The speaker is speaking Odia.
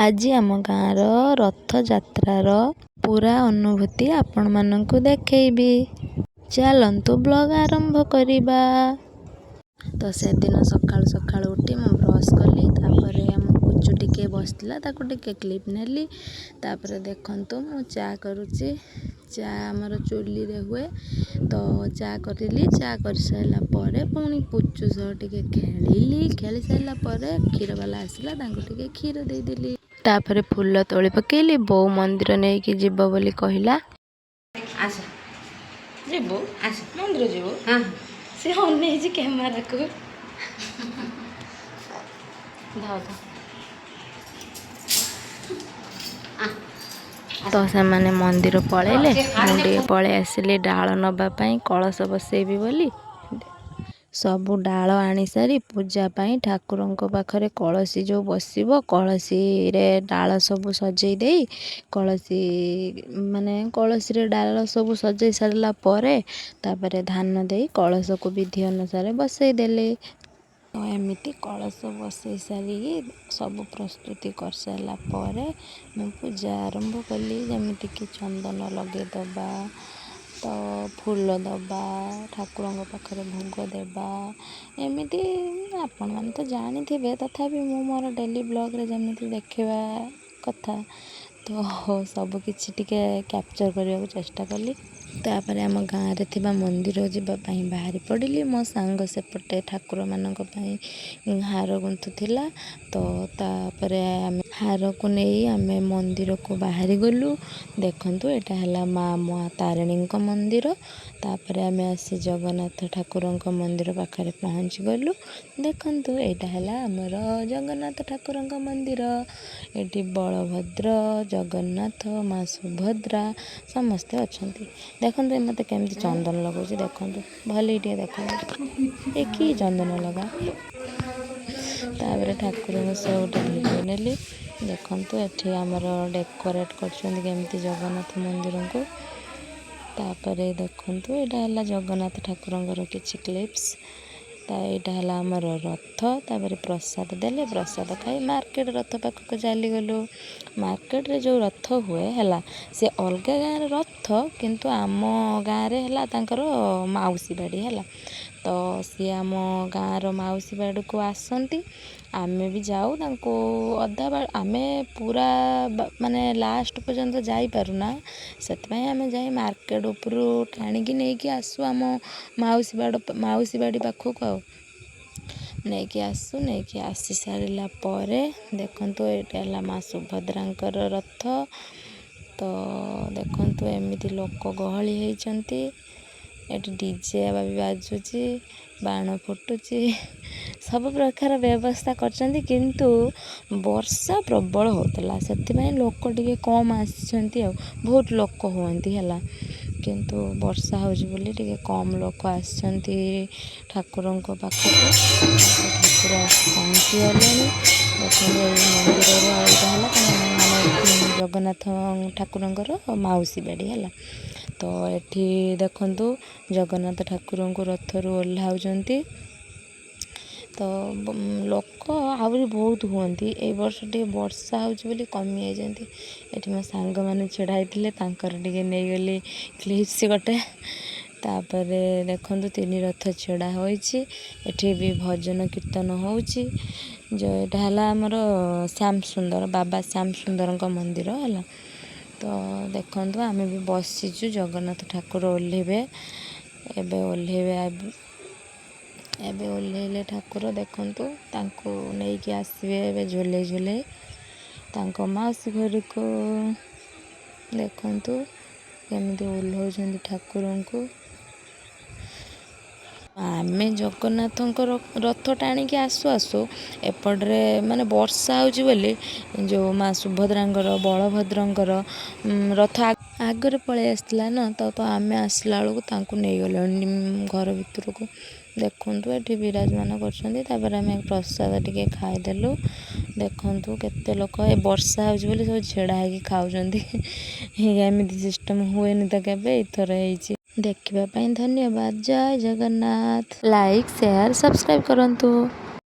ଆଜି ଆମ ଗାଁର ରଥଯାତ୍ରାର ପୁରା ଅନୁଭୂତି ଆପଣମାନଙ୍କୁ ଦେଖେଇବି। ଚାଲନ୍ତୁ ବ୍ଲଗ୍ ଆରମ୍ଭ କରିବା। ତ ସେଦିନ ସକାଳୁ ସକାଳୁ ଉଠି ମୁଁ ବ୍ରସ୍ କଲି, ତାପରେ ଆମ କୁଚୁ ଟିକେ ବସିଥିଲା ତାକୁ ଟିକେ କ୍ଲିପ୍ ନେଲି। ତାପରେ ଦେଖନ୍ତୁ ମୁଁ ଚା କରୁଛି। ଚା ଆମର ଚୁଲିରେ ହୁଏ, ତ ଚା କରିଲି। ଚା କରିସାରିଲା ପରେ ପୁଣି ପୁଚୁ ସହ ଟିକେ ଖେଳିଲି। ଖେଳି ସାରିଲା ପରେ କ୍ଷୀରବାଲା ଆସିଲା, ତାଙ୍କୁ ଟିକେ କ୍ଷୀର ଦେଇଦେଲି। ତାପରେ ଫୁଲ ତୋଳି ପକେଇଲି। ବୋଉ ମନ୍ଦିର ନେଇକି ଯିବ ବୋଲି କହିଲା। ଆସ ଯିବୁ, ଆସ ମନ୍ଦିର ଯିବୁ। ହଁ ସେ ଅନେଇଛି କ୍ୟାମେରାକୁ। ତ ସେମାନେ ମନ୍ଦିର ପଳେଇଲେ, ମୁଁ ଟିକେ ପଳେଇ ଆସିଲି ଡାଳ ନେବା ପାଇଁ, କଳସ ବସେଇବି ବୋଲି। ସବୁ ଡାଳ ଆଣି ସାରି ପୂଜା ପାଇଁ ଠାକୁରଙ୍କ ପାଖରେ କଳସୀ ଯେଉଁ ବସିବ, କଳସୀରେ ଡାଳ ସବୁ ସଜେଇ ଦେଇ କଳସୀରେ ଡାଳ ସବୁ ସଜେଇ ସାରିଲା ପରେ ତାପରେ ଧାନ ଦେଇ କଳସକୁ ବିଧି ଅନୁସାରେ ବସେଇ ଦେଲେ। ତ ଏମିତି କଳସ ବସେଇ ସାରିକି ସବୁ ପ୍ରସ୍ତୁତି କରିସାରିଲା ପରେ ମୁଁ ପୂଜା ଆରମ୍ଭ କଲି। ଯେମିତିକି ଚନ୍ଦନ ଲଗେଇଦେବା, ତ ଫୁଲ ଦେବା, ଠାକୁରଙ୍କ ପାଖରେ ଭୋଗ ଦେବା। ଏମିତି ଆପଣମାନେ ତ ଜାଣିଥିବେ, ତଥାପି ମୁଁ ମୋର ଡେଲି ବ୍ଲଗ୍ରେ ଯେମିତି ଦେଖେଇବା କଥା, ତ ସବୁକିଛି ଟିକେ କ୍ୟାପଚର୍ କରିବାକୁ ଚେଷ୍ଟା କଲି। ତାପରେ ଆମ ଗାଁରେ ଥିବା ମନ୍ଦିର ଯିବା ପାଇଁ ବାହାରି ପଡ଼ିଲି। ମୋ ସାଙ୍ଗ ସେପଟେ ଠାକୁରମାନଙ୍କ ପାଇଁ ହାର ଗୁନ୍ଥୁଥିଲା, ତ ତାପରେ ଆମେ ହାରକୁ ନେଇ ଆମେ ମନ୍ଦିରକୁ ବାହାରି ଗଲୁ। ଦେଖନ୍ତୁ ଏଇଟା ହେଲା ମା ତାରିଣୀଙ୍କ ମନ୍ଦିର। ତାପରେ ଆମେ ଆସି ଜଗନ୍ନାଥ ଠାକୁରଙ୍କ ମନ୍ଦିର ପାଖରେ ପହଞ୍ଚି ଗଲୁ। ଦେଖନ୍ତୁ ଏଇଟା ହେଲା ଆମର ଜଗନ୍ନାଥ ଠାକୁରଙ୍କ ମନ୍ଦିର। ଏଠି ବଳଭଦ୍ର, ଜଗନ୍ନାଥ, ମା ସୁଭଦ୍ରା ସମସ୍ତେ ଅଛନ୍ତି। ଦେଖନ୍ତୁ ମୋତେ କେମିତି ଚନ୍ଦନ ଲଗାଉଛି, ଦେଖନ୍ତୁ ଭଲି ଟିକେ ଦେଖନ୍ତୁ, ଏ କି ଚନ୍ଦନ ଲଗା। ତାପରେ ଠାକୁରଙ୍କ ସହ ଗୋଟେ ଭିଡ଼ିଓ ନେଲି। ଦେଖନ୍ତୁ ଏଠି ଆମର ଡେକୋରେଟ୍ କରିଛନ୍ତି କେମିତି ଜଗନ୍ନାଥ ମନ୍ଦିରଙ୍କୁ। ତାପରେ ଦେଖନ୍ତୁ ଏଇଟା ହେଲା ଜଗନ୍ନାଥ ଠାକୁରଙ୍କର କିଛି କ୍ଲିପ୍ସ। ଏଇଟା ହେଲା ଆମର ରଥ। ତାପରେ ପ୍ରସାଦ ଦେଲେ, ପ୍ରସାଦ ଖାଇ ମାର୍କେଟ ରଥ ପାଖକୁ ଚାଲିଗଲୁ। ମାର୍କେଟରେ ଯେଉଁ ରଥ ହୁଏ ହେଲା, ସେ ଅଲଗା ଗାଁର ରଥ, କିନ୍ତୁ ଆମ ଗାଁରେ ହେଲା ତାଙ୍କର ମାଉସୀ ବାଡ଼ି ହେଲା। ତ ସିଏ ଆମ ଗାଁର ମାଉସୀ ବାଡ଼ିକୁ ଆସନ୍ତି। ଆମେ ବି ଯାଉ ତାଙ୍କୁ ଆମେ ପୁରା ଲାଷ୍ଟ ପର୍ଯ୍ୟନ୍ତ ଯାଇପାରୁନା, ସେଥିପାଇଁ ଆମେ ଯାଇ ମାର୍କେଟ ଉପରୁ ଟାଣିକି ନେଇକି ଆସୁ ଆମ ମାଉସୀ ବାଡ଼ି ପାଖକୁ ନେଇକି ଆସି ସାରିଲା ପରେ ଦେଖନ୍ତୁ ଏଇଟା ହେଲା ମା ସୁଭଦ୍ରାଙ୍କର ରଥ। ତ ଦେଖନ୍ତୁ ଏମିତି ଲୋକ ଗହଳି ହେଇଛନ୍ତି। ଏଠି ଡିଜେ ବି ବାଜୁଛି, ବାଣ ଫୁଟୁଛି, ସବୁ ପ୍ରକାର ବ୍ୟବସ୍ଥା କରିଛନ୍ତି। କିନ୍ତୁ ବର୍ଷା ପ୍ରବଳ ହେଉଥିଲା, ସେଥିପାଇଁ ଲୋକ ଟିକେ କମ୍ ଆସିଛନ୍ତି। ବହୁତ ଲୋକ ହୁଅନ୍ତି ହେଲା, କିନ୍ତୁ ବର୍ଷା ହେଉଛି ବୋଲି ଟିକେ କମ୍ ଲୋକ ଆସିଛନ୍ତି ଠାକୁରଙ୍କ ପାଖକୁ। ଠାକୁର ଆସି ପହଞ୍ଚିଗଲେଣି। ଦେଖନ୍ତୁ ଏଇ ମନ୍ଦିରର ଏଇଟା ହେଲା ଜଗନ୍ନାଥ ଠାକୁରଙ୍କର ମାଉସୀ ବାଡ଼ି ହେଲା। ତ ଏଠି ଦେଖନ୍ତୁ ଜଗନ୍ନାଥ ଠାକୁରଙ୍କୁ ରଥରୁ ଓହ୍ଲାଉଛନ୍ତି। ତ ଲୋକ ଆହୁରି ବହୁତ ହୁଅନ୍ତି। ଏଇ ବର୍ଷ ଟିକେ ବର୍ଷା ହେଉଛି ବୋଲି କମିଯାଇଛନ୍ତି। ଏଠି ମୋ ସାଙ୍ଗମାନେ ଛିଡ଼ା ହେଇଥିଲେ, ତାଙ୍କର ଟିକେ ନେଇଗଲି କ୍ଲିପ୍ସ ଗୋଟେ। ତାପରେ ଦେଖନ୍ତୁ 3 ରଥ ଛିଡ଼ା ହୋଇଛି। ଏଠି ବି ଭଜନ କୀର୍ତ୍ତନ ହେଉଛି। ଏଇଟା ହେଲା ଆମର ବାବା ଶ୍ୟାମ ସୁନ୍ଦରଙ୍କ ମନ୍ଦିର ହେଲା। ତ ଦେଖନ୍ତୁ ଆମେ ବି ବସିଛୁ, ଜଗନ୍ନାଥ ଠାକୁର ଓହ୍ଲେଇବେ। ଏବେ ଓହ୍ଲେଇଲେ ଠାକୁର। ଦେଖନ୍ତୁ ତାଙ୍କୁ ନେଇକି ଆସିବେ ଏବେ ଝୁଲେଇ ତାଙ୍କ ମାଉସୀ ଘରକୁ। ଦେଖନ୍ତୁ କେମିତି ଓହ୍ଲଉଛନ୍ତି ଠାକୁରଙ୍କୁ। ଆମେ ଜଗନ୍ନାଥଙ୍କ ରଥ ଟାଣିକି ଆସୁ ଏପଟରେ ବର୍ଷା ହେଉଛି ବୋଲି ଯେଉଁ ମା ସୁଭଦ୍ରାଙ୍କର, ବଳଭଦ୍ରଙ୍କର ରଥ ଆଗରେ ପଳେଇ ଆସିଥିଲା ନା, ତ ଆମେ ଆସିଲା ବେଳକୁ ତାଙ୍କୁ ନେଇଗଲେଣି ଘର ଭିତରକୁ। ଦେଖନ୍ତୁ ଏଠି ବିରାଜମାନ କରୁଛନ୍ତି। ତାପରେ ଆମେ ପ୍ରସାଦ ଟିକେ ଖାଇଦେଲୁ। ଦେଖନ୍ତୁ କେତେ ଲୋକ, ଏ ବର୍ଷା ହେଉଛି ବୋଲି ସବୁ ଛିଡ଼ା ହେଇକି ଖାଉଛନ୍ତି। ଏମିତି ସିଷ୍ଟମ୍ ହୁଏନି ତ କେବେ, ଏଇଥର ହେଇଛି। ଦେଖିବା ପାଇଁ ଧନ୍ୟବାଦ। ଜୟ ଜଗନ୍ନାଥ। ଲାଇକ୍, ସେୟାର, ସବସ୍କ୍ରାଇବ୍ କରନ୍ତୁ।